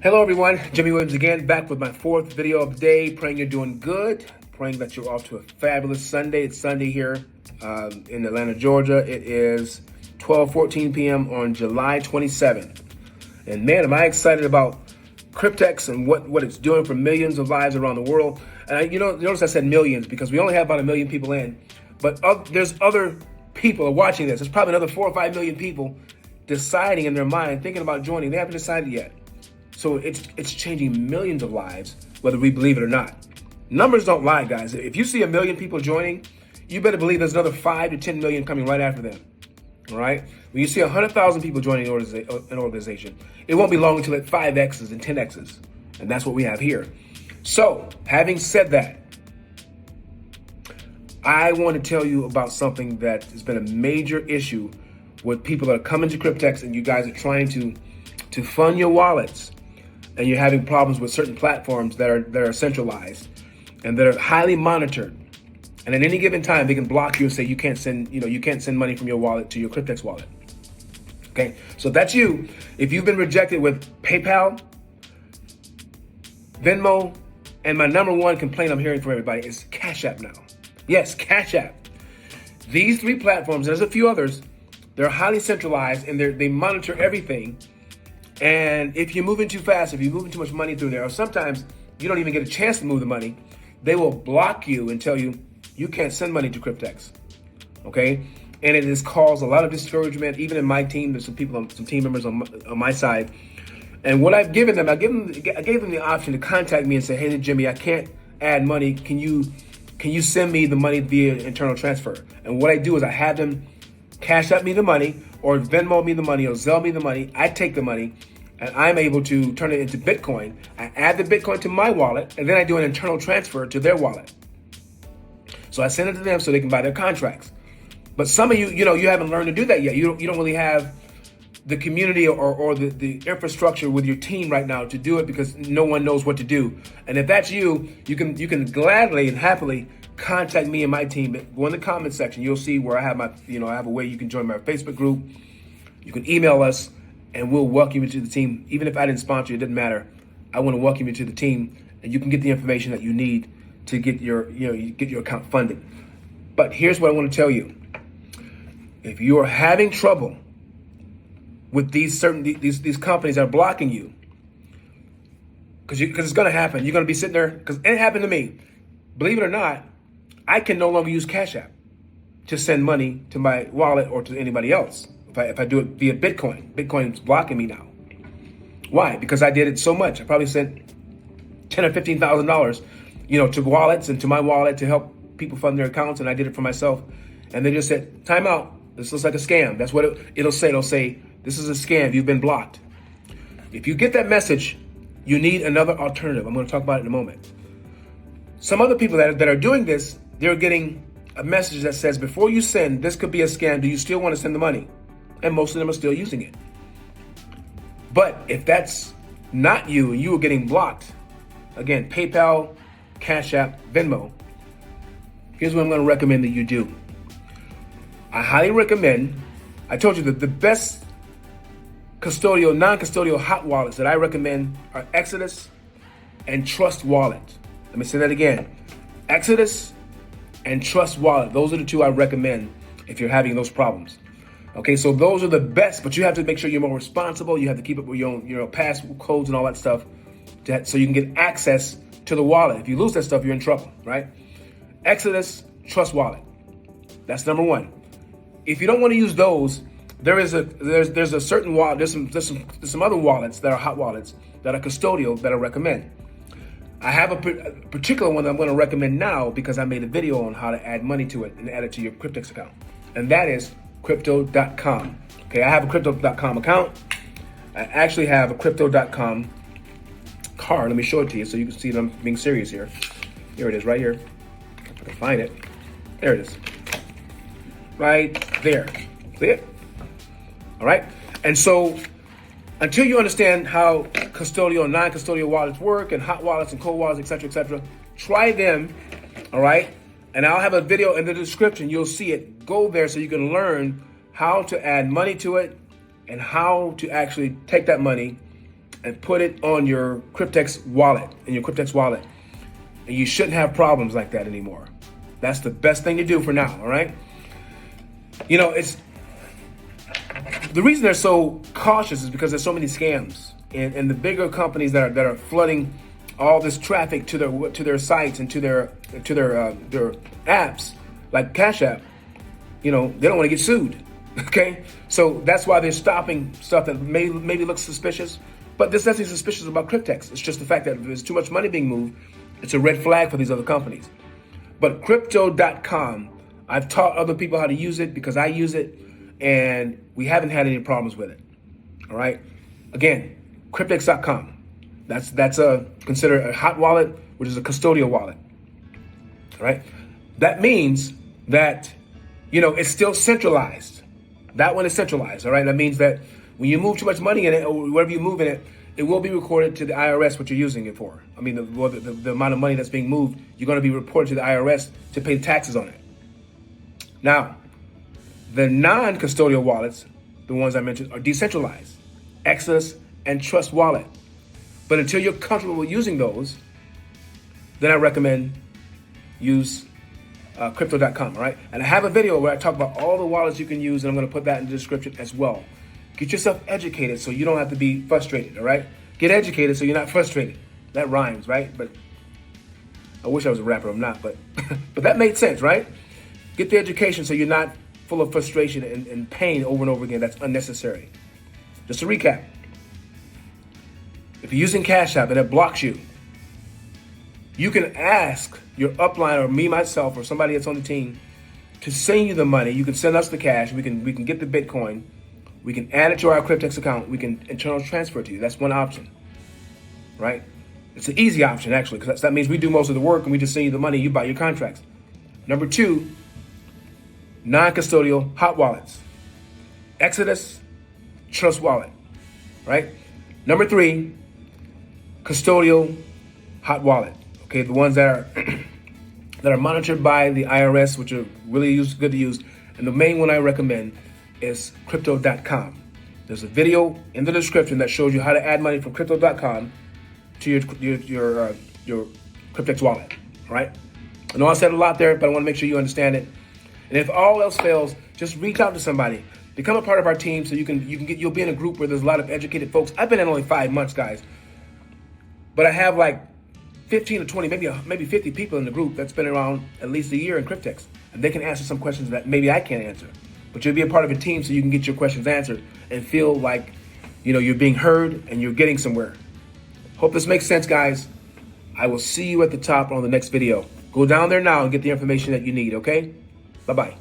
Hello everyone, Jimmy Williams again, back with my fourth video of the day. Praying you're doing good, praying that you're off to a fabulous Sunday. It's Sunday here in Atlanta, Georgia. It is 12:14 p.m. on July 27th. And man, am I excited about Cryptex and what it's doing for millions of lives around the world. And notice I said millions because we only have about 1 million people in, but there's other people watching this. There's probably another 4 or 5 million people deciding in their mind, thinking about joining. They haven't decided yet. So it's changing millions of lives, whether we believe it or not. Numbers don't lie, guys. If you see 1 million people joining, you better believe there's another 5 to 10 million coming right after them. All right? When you see 100,000 people joining an organization, it won't be long until it 5Xs and 10Xs. And that's what we have here. So, having said that, I want to tell you about something that has been a major issue with people that are coming to Cryptex and you guys are trying to fund your wallets. And you're having problems with certain platforms that are centralized and that are highly monitored. And at any given time, they can block you and say you can't send money from your wallet to your Cryptex wallet. Okay, so if that's you. If you've been rejected with PayPal, Venmo, and my number one complaint I'm hearing from everybody is Cash App now. Yes, Cash App. These three platforms, there's a few others, they're highly centralized and they monitor everything. And if you're moving too fast, if you're moving too much money through there, or sometimes you don't even get a chance to move the money, they will block you and tell you, you can't send money to Cryptex, okay? And it has caused a lot of discouragement, even in my team. There's some team members on my side. And what I've given them, I gave them the option to contact me and say, hey, Jimmy, I can't add money. Can you send me the money via internal transfer? And what I do is I have them Cash App me the money, or Venmo me the money, or Zelle me the money. I take the money, and I'm able to turn it into Bitcoin. I add the Bitcoin to my wallet, and then I do an internal transfer to their wallet. So I send it to them so they can buy their contracts. But some of you, you haven't learned to do that yet. You don't really have the community or the infrastructure with your team right now to do it because no one knows what to do. And if that's you, you can gladly and happily contact me and my team. Go in the comment section. You'll see where I have I have a way you can join my Facebook group. You can email us and we'll welcome you to the team. Even if I didn't sponsor you, it doesn't matter. I want to welcome you to the team and you can get the information that you need to get your account funded. But here's what I want to tell you. If you are having trouble with these companies that are blocking you, because it's going to happen. You're going to be sitting there, because it happened to me. Believe it or not, I can no longer use Cash App to send money to my wallet or to anybody else. If I do it via Bitcoin, Bitcoin's blocking me now. Why? Because I did it so much. I probably sent $10,000 or $15,000, to wallets and to my wallet to help people fund their accounts, and I did it for myself. And they just said, time out. This looks like a scam. That's what it'll say. It'll say, this is a scam. You've been blocked. If you get that message, you need another alternative. I'm going to talk about it in a moment. Some other people that are doing this, they're getting a message that says, before you send, this could be a scam. Do you still want to send the money? And most of them are still using it. But if that's not you and you are getting blocked, again, PayPal, Cash App, Venmo, here's what I'm going to recommend that you do. I highly recommend, I told you that the best custodial, non-custodial hot wallets that I recommend are Exodus and Trust Wallet. Let me say that again. Exodus and Trust Wallet. Those are the two I recommend if you're having those problems. Okay, so those are the best, but you have to make sure you're more responsible. You have to keep up with your own, passcodes and all that stuff so you can get access to the wallet. If you lose that stuff, you're in trouble, right? Exodus, Trust Wallet. That's number one. If you don't want to use those, there's a certain wallet. There's some other wallets that are hot wallets that are custodial that I recommend. I have a particular one that I'm going to recommend now because I made a video on how to add money to it and add it to your Cryptex account, and that is Crypto.com. Okay, I have a Crypto.com account. I actually have a Crypto.com card. Let me show it to you so you can see that I'm being serious here. Here it is, right here. If I can find it. There it is. Right there. See it? All right. And so until you understand how custodial and non-custodial wallets work and hot wallets and cold wallets, et cetera, try them. All right. And I'll have a video in the description. You'll see it. Go there so you can learn how to add money to it and how to actually take that money and put it on your Cryptex wallet, in your Cryptex wallet. And you shouldn't have problems like that anymore. That's the best thing to do for now, all right? You know, it's the reason they're so cautious is because there's so many scams. And the bigger companies that are flooding all this traffic to their sites and to their apps, like Cash App, you know, they don't want to get sued. Okay, so that's why they're stopping stuff that maybe looks suspicious. But there's nothing suspicious about Cryptex. It's just the fact that if there's too much money being moved, it's a red flag for these other companies. But Crypto.com, I've taught other people how to use it because I use it, and we haven't had any problems with it. All right. Again, Cryptex.com. That's considered a hot wallet, which is a custodial wallet. All right. That means that, you know, it's still centralized. That one is centralized. All right. That means that when you move too much money in it, or wherever you move in it, it will be recorded to the IRS what you're using it for. I mean, the amount of money that's being moved, you're going to be reported to the IRS to pay taxes on it. Now, the non-custodial wallets, the ones I mentioned, are decentralized. Exodus and Trust Wallet. But until you're comfortable with using those, then I recommend use Crypto.com, all right? And I have a video where I talk about all the wallets you can use, and I'm going to put that in the description as well. Get yourself educated so you don't have to be frustrated, all right? Get educated so you're not frustrated. That rhymes, right? But I wish I was a rapper. I'm not, but but that made sense, right? Get the education so you're not full of frustration and pain over and over again. That's unnecessary. Just to recap, if you're using Cash App and it blocks you, you can ask your upline or me, myself, or somebody that's on the team to send you the money. You can send us the cash. We can get the Bitcoin. We can add it to our Cryptex account. We can internal transfer it to you. That's one option, right? It's an easy option, actually, because that means we do most of the work and we just send you the money. You buy your contracts. Number two, non-custodial hot wallets. Exodus, Trust Wallet, right? Number three, custodial hot wallet. Okay, the ones that are monitored by the IRS, which are really good to use. And the main one I recommend is Crypto.com. There's a video in the description that shows you how to add money from Crypto.com to your Cryptex wallet. All right. I know I said a lot there, but I want to make sure you understand it. And if all else fails, just reach out to somebody. Become a part of our team so you'll be in a group where there's a lot of educated folks. I've been in only 5 months, guys, but I have like 15 to 20, maybe 50 people in the group that's been around at least a year in Cryptex, and they can answer some questions that maybe I can't answer. But you'll be a part of a team so you can get your questions answered and feel like, you know, you're being heard and you're getting somewhere. Hope this makes sense, guys. I will see you at the top on the next video. Go down there now and get the information that you need, okay? Bye-bye.